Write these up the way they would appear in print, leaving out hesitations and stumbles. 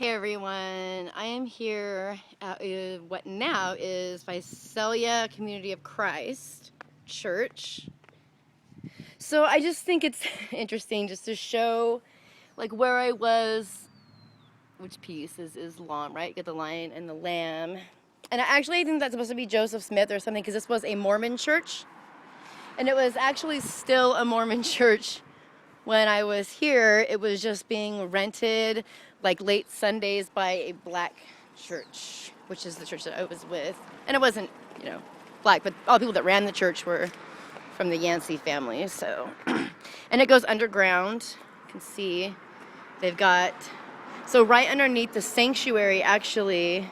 Hey everyone, I am here at what now is VISALIA Community of Christ Church. So I just think it's interesting just to show like where I was, which piece is lamb, right? Get the lion and the lamb. And I think that's supposed to be Joseph Smith or something because this was a Mormon church. And it was actually still a Mormon church when I was here. It was just being rented like late Sundays by a black church, which is the church that I was with. And it wasn't, black, but all the people that ran the church were from the Yancey family. So, and it goes underground. You can see they've got, so right underneath the sanctuary, actually,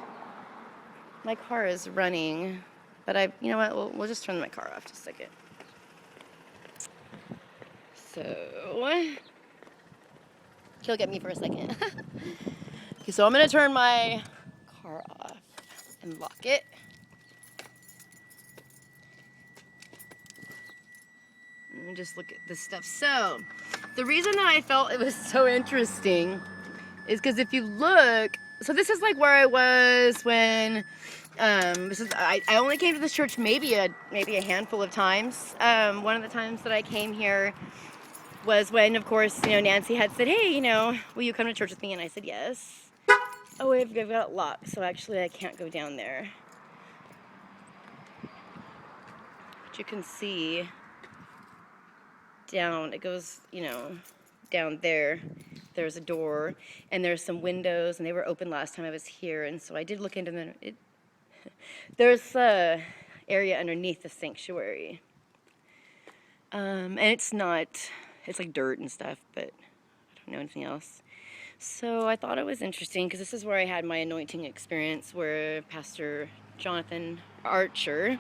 my car is running, but you know what, we'll just turn my car off just a second. So, she'll get me for a second. Okay, so I'm gonna turn my car off and lock it. And just look at this stuff. So, the reason that I felt it was so interesting is because if you look, so this is like where I was when, I only came to this church maybe a handful of times. One of the times that I came here was when, of course, Nancy had said, hey, will you come to church with me? And I said, yes. Oh, we've got it locked, so actually I can't go down there. But you can see down, it goes, down there. There's a door, and there's some windows, and they were open last time I was here, and so I did look into them. There's a area underneath the sanctuary. And it's like dirt and stuff, but I don't know anything else. So I thought it was interesting because this is where I had my anointing experience, where Pastor Jonathan Archer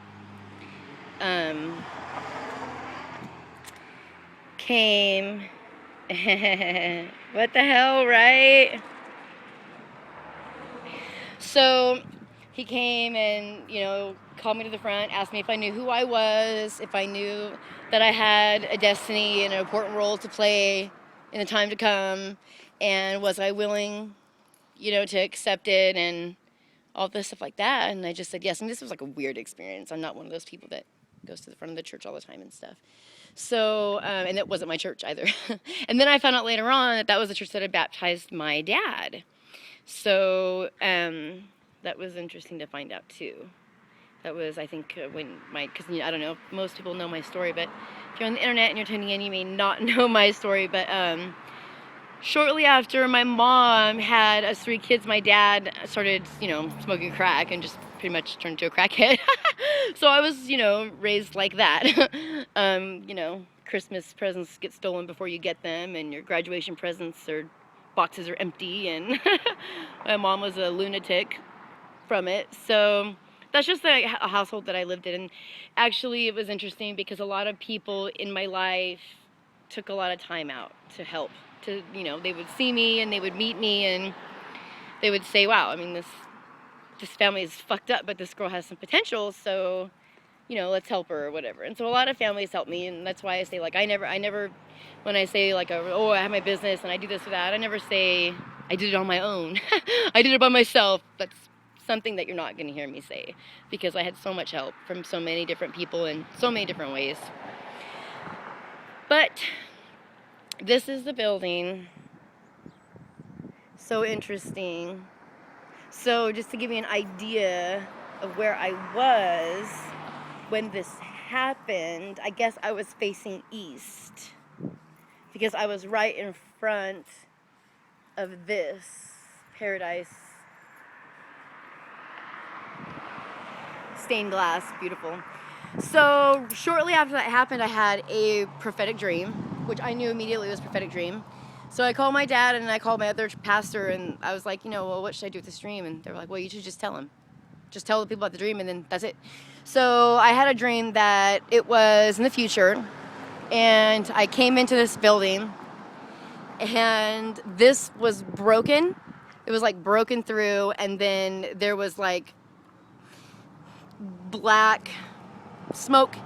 came. What the hell, right? So he came and, called me to the front, asked me if I knew who I was, if I knew that I had a destiny and an important role to play in the time to come, and was I willing, to accept it and all this stuff like that. And I just said yes. And this was like a weird experience. I'm not one of those people that goes to the front of the church all the time and stuff. So, and it wasn't my church either. And then I found out later on that was the church that had baptized my dad. So that was interesting to find out too. That was, I think, because I don't know, most people know my story, but if you're on the internet and you're tuning in, you may not know my story. But shortly after my mom had us 3 kids, my dad started, smoking crack and just pretty much turned into a crackhead. So I was, raised like that. Christmas presents get stolen before you get them, and your graduation presents or boxes are empty, and my mom was a lunatic from it. So that's just a household that I lived in. And actually, it was interesting because a lot of people in my life took a lot of time out to help. They would see me and they would meet me and they would say, wow, I mean, this family is fucked up, but this girl has some potential, so, let's help her or whatever. And so a lot of families help me, and that's why I say, like, I never, when I say, like, I have my business and I do this or that, I never say I did it on my own. I did it by myself. That's something that you're not going to hear me say, because I had so much help from so many different people in so many different ways. But this is the building. So interesting. So just to give you an idea of where I was when this happened, I guess I was facing east because I was right in front of this paradise. Stained glass, beautiful. So shortly after that happened, I had a prophetic dream, which I knew immediately was a prophetic dream. So I called my dad and I called my other pastor, and I was like, well, what should I do with this dream? And they were like, well, you should just tell him. Just tell the people about the dream, and then that's it. So I had a dream that it was in the future, and I came into this building, and this was broken. It was like broken through, and then there was like black smoke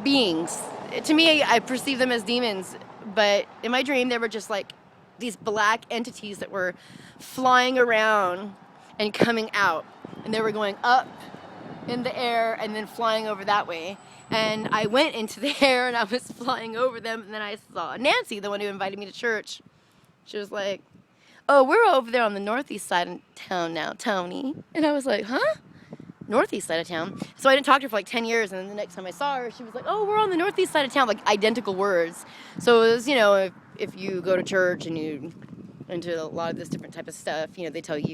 beings. To me, I perceive them as demons, but in my dream, they were just like these black entities that were flying around and coming out. And they were going up in the air and then flying over that way. And I went into the air and I was flying over them. And then I saw Nancy, the one who invited me to church. She was like, oh, we're over there on the northeast side of town now, Tony. And I was like, huh? Northeast side of town. So I didn't talk to her for like 10 years. And then the next time I saw her, she was like, oh, we're on the northeast side of town. Like identical words. So it was, you know, if you go to church and you into a lot of this different type of stuff, you know, they tell you